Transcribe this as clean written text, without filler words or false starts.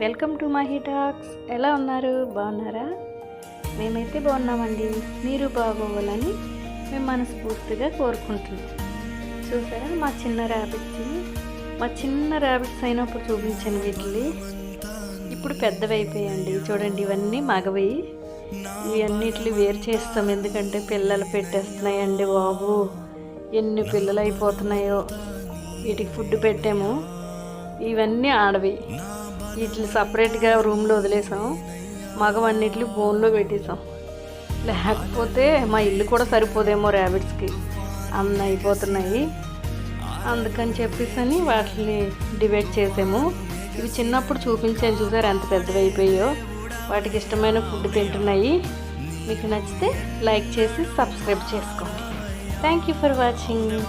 Welcome to Mahi talks. ఎలా ఉన్నారు? బాగున్నారా? మేమైతే బాగున్నామండి. మీరు బాగోవాలని మేము మనస్ఫూర్తిగా కోరుకుంటున్నాం. చూసారా మా చిన్న ర్యాబిట్స్ అయినప్పుడు చూపించాను వీటిని. ఇప్పుడు పెద్దవి అయిపోయాయండి. చూడండి, ఇవన్నీ మగవి. ఇవన్నిటిని వేరు చేస్తాం, ఎందుకంటే పిల్లలు పెట్టేస్తున్నాయండి బాబు. ఎన్ని పిల్లలు అయిపోతున్నాయో. వీటికి ఫుడ్ పెట్టాము. ఇవన్నీ ఆడవి. వీటిని సపరేట్గా రూమ్లో వదిలేసాం. మగవన్నిటిని బోన్లో పెట్టేసాం. లేకపోతే మా ఇల్లు కూడా సరిపోదేమో ర్యాబిట్స్కి, అన్న అయిపోతున్నాయి. అందుకని చెప్పేసి వాటిని డివైడ్ చేసాము. ఇవి చిన్నప్పుడు చూపించాను, చూసారు ఎంత పెద్దవి అయిపోయాయో. వాటికి ఇష్టమైన ఫుడ్ తింటున్నాయి. మీకు నచ్చితే లైక్ చేసి సబ్స్క్రైబ్ చేసుకోండి. Thank you for watching.